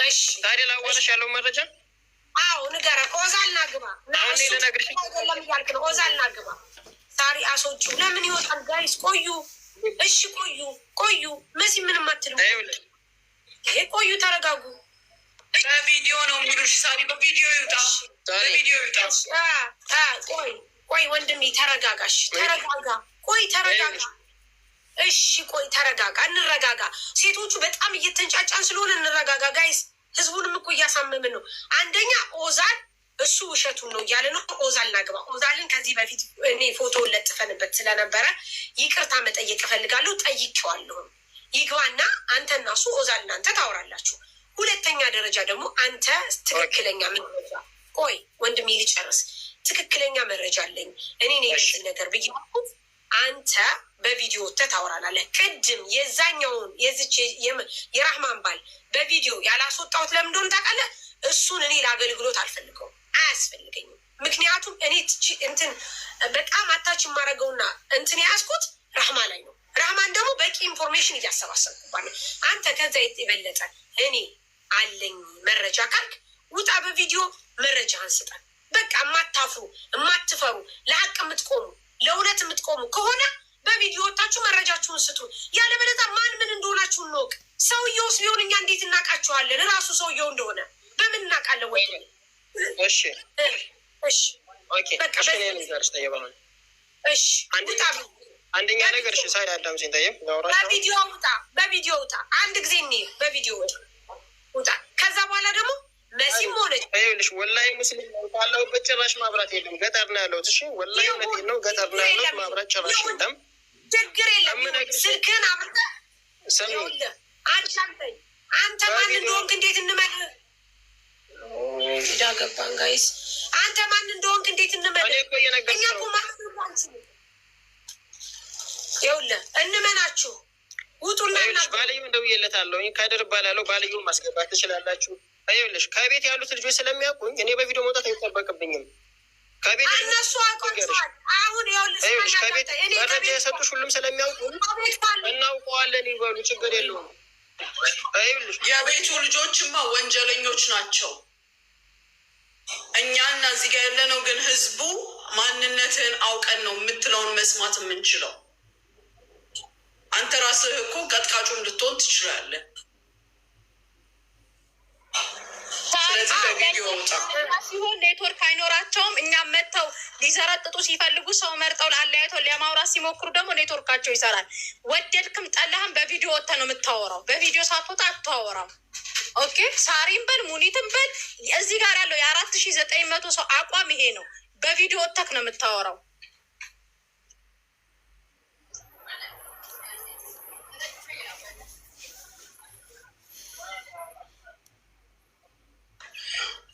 እሺ ታዲያ ላወራሽ ያለው መረጃ ንገረ። ኦዛልና ግባ አይደለም እያልክ ነው። ኦዛልና ግባ ሳሪ አሶቹ ለምን ይወጣል? ጋይስ ቆዩ። እሺ ቆዩ። መሲ ምንም አትልም። ይሄ ቆዩ፣ ተረጋጉ። በቪዲዮ ነው የሚሉሽ ሳሪ። በቪዲዮ ይውጣ። ቆይ ወንድሜ ተረጋጋሽ። ተረጋጋ። ተረጋጋ። እሺ ተረጋጋ። እንረጋጋ። ሴቶቹ በጣም እየተንጫጫን ስለሆነ እንረጋጋ ጋይስ። ህዝቡንም እኮ እያሳመምን ነው። አንደኛ ኦዛል እሱ ውሸቱን ነው እያለ ነው። ኦዛል ናግባ። ኦዛልን ከዚህ በፊት እኔ ፎቶውን ለጥፈንበት ስለነበረ ይቅርታ መጠየቅ እፈልጋለሁ። ጠይቄዋለሁ። ይግባና አንተና እሱ ኦዛል እናንተ ታወራላችሁ። ሁለተኛ ደረጃ ደግሞ አንተ ትክክለኛ መረጃ ወንድሜ ልጨርስ። ትክክለኛ መረጃ አለኝ እኔ የዚህ ነገር ብዬ አንተ በቪዲዮ ታወራላለህ። ቅድም የዛኛውን የዚች የራህማን ባል በቪዲዮ ያላስወጣሁት ለምን እንደሆነ ታውቃለህ? እሱን እኔ ለአገልግሎት አልፈልገውም፣ አያስፈልገኝም። ምክንያቱም እኔ እንትን በጣም አታች የማደርገውና እንትን የያዝኩት ራህማ ላይ ነው። ራህማን ደግሞ በቂ ኢንፎርሜሽን እያሰባሰብኩባለ። አንተ ከዛ የበለጠ እኔ አለኝ መረጃ ካልክ ውጣ፣ በቪዲዮ መረጃ አንስጠን። በቃ የማታፍሩ የማትፈሩ ለሀቅ የምትቆሙ ለእውነት የምትቆሙ ከሆነ በቪዲዮ ወጣችሁ መረጃችሁን ስጡን። ያለበለዚያ ማን ምን እንደሆናችሁ እንወቅ። ሰውየውስ ቢሆን እኛ እንዴት እናውቃችኋለን? ራሱ ሰውየው እንደሆነ በምን እናውቃለን? ወይ አንደኛ ነገር ሳይድ አዳምጪኝ። በቪዲዮ ውጣ። አንድ ጊዜ በቪዲዮ ውጣ። ከዛ በኋላ ደግሞ መሲም ሆነች ይኸውልሽ፣ ወላሂ ሙስሊም ባለሁበት ጭራሽ ማብራት የለም። ገጠር ነው ያለሁት። እሺ ወላሂ እውነቴን ነው። ገጠር ነው ያለሁት። ማብራት ጭራሽ የለም። ችግር የለም። ስልክህን አብርተህ አዳምጠኝ። አንተ ማን እንደሆንክ እንዴት እንመልህ? ገባን ጋይስ። አንተ ማን እንደሆንክ እንዴት እንመልህ? እኛ እኮ ማለት ይኸውልህ እንመናችሁ። ውጡና ባልዩ እንደውዬለታለሁ። ካድር እባላለሁ። ባልዩ ማስገባት ትችላላችሁ። ይኸውልሽ ከቤት ያሉት ልጆች ስለሚያውቁኝ እኔ በቪዲዮ መውጣት አይጠበቅብኝም። ከቤት እነሱ አውቀዋል። አሁን ይኸውልሽ ከቤት መረጃ የሰጡሽ ሁሉም ስለሚያውቁ እናውቀዋለን ይበሉ፣ ችግር የለውም። ይኸውልሽ የቤቱ ልጆችማ ወንጀለኞች ናቸው። እኛና እዚህ ጋር ያለነው ግን ህዝቡ ማንነትን አውቀን ነው የምትለውን መስማት የምንችለው። አንተ ራስህ እኮ ቀጥቃጩ እንድትሆን ትችላለህ። ሲሆን ኔትወርክ አይኖራቸውም። እኛም መጥተው ሊዘረጥጡ ሲፈልጉ ሰው መርጠው ለአለያየተው ለማውራት ሲሞክሩ ደግሞ ኔትወርካቸው ይሰራል። ወደድክም ጠላህም በቪዲዮ ወጥተህ ነው የምታወራው። በቪዲዮ ሳትወጣ አታወራም። ኦኬ ሳሪም በል ሙኒትም በል እዚህ ጋር ያለው የ4900 ሰው አቋም ይሄ ነው። በቪዲዮ ወጥተህ ነው የምታወራው።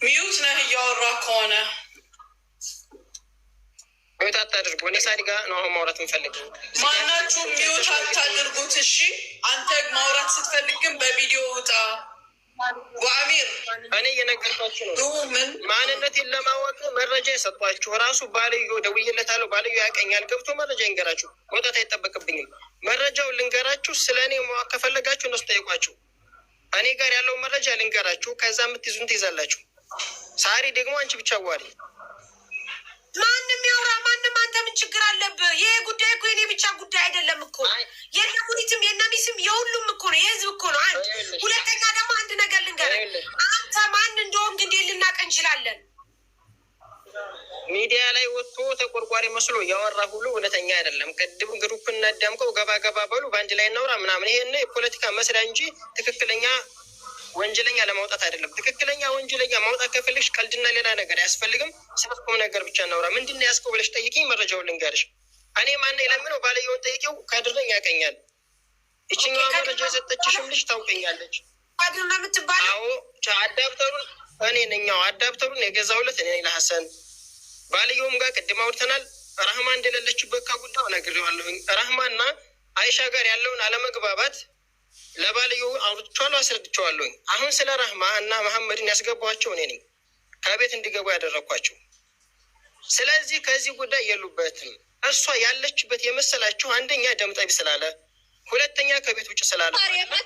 ሚዩት ነህ እያወራ ከሆነ ሚዩት አታድርጉ። እኔ ሳዲ ጋር ነው አሁን ማውራት የምፈልገው። ማናችሁ ሚዩት አታድርጉት። እሺ አንተ ማውራት ስትፈልግ ግን በቪዲዮ ውጣ። ወአሚር እኔ እየነገርኳችሁ ነው። ምን ማንነቴን ለማወቅ መረጃ የሰጧችሁ ራሱ ባልዮ ደውዬለታለሁ። ባልዮ ያቀኛል። ገብቶ መረጃ ይንገራችሁ። መውጣት አይጠበቅብኝም። መረጃውን ልንገራችሁ። ስለ እኔ ማወቅ ከፈለጋችሁ እነሱ ጠይቋችሁ። እኔ ጋር ያለው መረጃ ልንገራችሁ። ከዛ የምትይዙን ትይዛላችሁ። ሳሪ ደግሞ አንቺ ብቻ ዋሪ። ማንም ያውራ ማንም። አንተ ምን ችግር አለብህ? ይሄ ጉዳይ እኮ የኔ ብቻ ጉዳይ አይደለም እኮ የነ ሙኒትም የነ ሚስም የሁሉም እኮ ነው፣ የህዝብ እኮ ነው። አንድ ሁለተኛ ደግሞ አንድ ነገር ልንገርህ። አንተ ማን እንደሆንክ እንዴት ልናውቅ እንችላለን? ሚዲያ ላይ ወጥቶ ተቆርቋሪ መስሎ ያወራ ሁሉ እውነተኛ አይደለም። ቅድም ግሩፕ እናዳምቀው ገባ በሉ በአንድ ላይ እናውራ ምናምን። ይሄን የፖለቲካ መስሪያ እንጂ ትክክለኛ ወንጀለኛ ለማውጣት አይደለም። ትክክለኛ ወንጀለኛ ማውጣት ከፈለግሽ ቀልድና ሌላ ነገር አያስፈልግም። ስለቆም ነገር ብቻ እናውራ። ምንድነው ያስከው ብለሽ ጠይቂኝ፣ መረጃውን ልንገርሽ። እኔ ማን ለምነው ባለየውን ጠይቂው። ካድረኝ ያቀኛል። እቺኛው መረጃ የሰጠችሽም ልጅ ታውቀኛለች። ካድር ነው የምትባለው? አዎ አዳፕተሩን እኔ ነኛው። አዳፕተሩን የገዛውለት እኔ ለሐሰን ባለየውም ጋር ቅድም አውርተናል። ራህማ እንደሌለችበት ከጉዳዩ ነግሬዋለሁኝ። ራህማና አይሻ ጋር ያለውን አለመግባባት ለባልዩ አውርቼዋለሁ፣ አስረድቼዋለሁኝ። አሁን ስለ ራህማ እና መሐመድን ያስገባኋቸው እኔ ነኝ፣ ከቤት እንዲገቡ ያደረኳቸው። ስለዚህ ከዚህ ጉዳይ የሉበትም። እሷ ያለችበት የመሰላችሁ አንደኛ ደምጠቢ ስላለ፣ ሁለተኛ ከቤት ውጭ ስላለ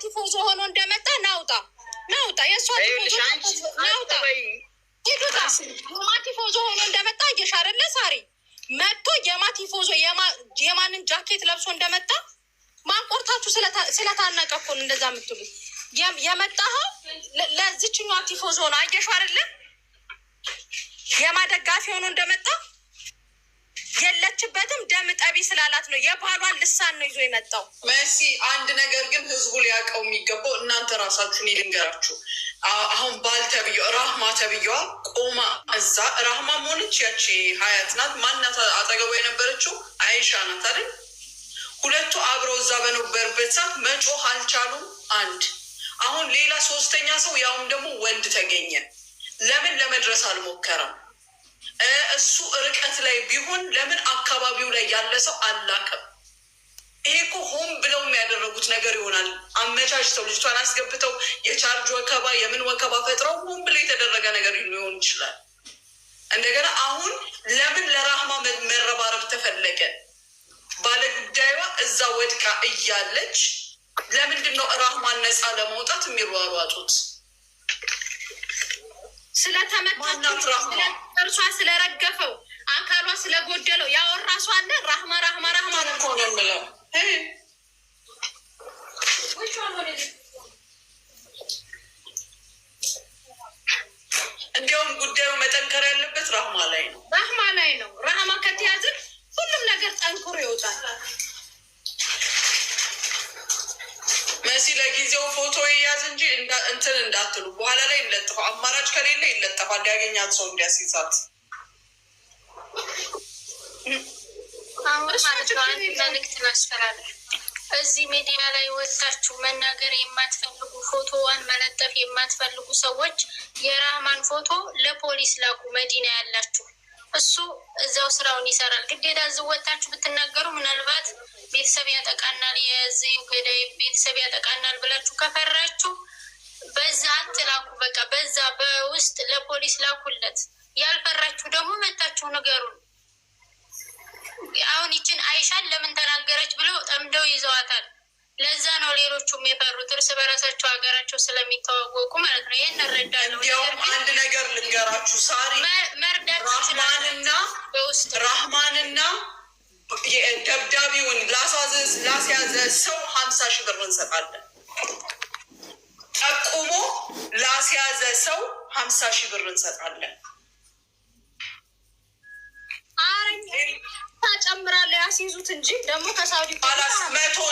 ቲፎዞ ሆኖ እንደመጣ ናውጣ የእሷ ናውጣ ሂዱታ የማቲፎዞ ሆኖ እንደመጣ እየሻረለ ሳሪ መጥቶ የማቲፎዞ የማንን ጃኬት ለብሶ እንደመጣ ማንቆርታችሁ ስለታነቀ እኮ ነው እንደዛ የምትሉት። የመጣኸው ለዚችኛዋ ቲፎዞ ነው። አየሽው አይደለ? የማደጋፊ ሆኖ እንደመጣ የለችበትም። ደም ጠቢ ስላላት ነው። የባሏን ልሳን ነው ይዞ የመጣው። መሲ አንድ ነገር ግን ህዝቡ ሊያውቀው የሚገባው እናንተ ራሳችሁን ልንገራችሁ። አሁን ባል ተብዬው ራህማ ተብዬዋ ቆማ እዛ ራህማ ሆነች። ያቺ ሀያት ናት። ማናት አጠገቧ የነበረችው? አይሻ ናት አይደል? ሁለቱ አብረው እዛ በነበሩበት ሰዓት መጮህ አልቻሉም። አንድ አሁን ሌላ ሶስተኛ ሰው ያውም ደግሞ ወንድ ተገኘ። ለምን ለመድረስ አልሞከረም? እሱ ርቀት ላይ ቢሆን ለምን አካባቢው ላይ ያለ ሰው አላከም? ይሄ እኮ ሆን ብለው የሚያደረጉት ነገር ይሆናል። አመቻችተው ልጅቷን አስገብተው የቻርጅ ወከባ የምን ወከባ ፈጥረው ሆን ብለው የተደረገ ነገር ሊሆን ይችላል። እንደገና አሁን ለምን ለራህማ መረባረብ ተፈለገ? ባለጉዳዩዋ እዛ ወድቃ እያለች ለምንድን ነው ራህማን ነፃ ለመውጣት የሚሯሯጡት? ስለተመታች እርሷ ስለረገፈው አካሏ ስለጎደለው ያወራ ሰው አለ። ራህማ እኮ ነው የምለው። እንዲያውም ጉዳዩ መጠንከር ያለበት ራህማ ላይ ነው። ራህማ ከተያዝን ሁሉም ነገር ጠንክሮ ይወጣል። መሲ ለጊዜው ፎቶ ይያዝ እንጂ እንትን እንዳትሉ፣ በኋላ ላይ ይለጥፋል። አማራጭ ከሌለ ይለጠፋል። ያገኛት ሰው እንዲያስይዛት። አሁን ማለት ነው አንድ መልዕክት ማስተላለፍ። እዚህ ሚዲያ ላይ ወጣችሁ መናገር የማትፈልጉ ፎቶዋን መለጠፍ የማትፈልጉ ሰዎች የራህማን ፎቶ ለፖሊስ ላኩ። መዲና ያላችሁ እሱ እዛው ስራውን ይሰራል። ግዴታ እዚህ ወጣችሁ ብትናገሩ ምናልባት ቤተሰብ ያጠቃናል፣ የዚህ ገዳይ ቤተሰብ ያጠቃናል ብላችሁ ከፈራችሁ በዛ አትላኩ። በቃ በዛ በውስጥ ለፖሊስ ላኩለት። ያልፈራችሁ ደግሞ መታችሁ ንገሩን። አሁን ይችን አይሻን ለምን ተናገረች ብለው ጠምደው ይዘዋታል። ለዛ ነው ሌሎቹም የፈሩት፣ እርስ በራሳቸው ሀገራቸው ስለሚተዋወቁ ማለት ነው። ይህን እረዳለሁ። እንዲያውም አንድ ነገር ልንገራችሁ ሳሪ፣ ራህማንና ደብዳቤውን ላስያዘ ሰው 50 ሺህ ብር እንሰጣለን። ጠቁሞ ላስያዘ ሰው 50 ሺህ ብር እንሰጣለን። ጨምራለሁ ያስይዙት እንጂ ደግሞ ከሳውዲ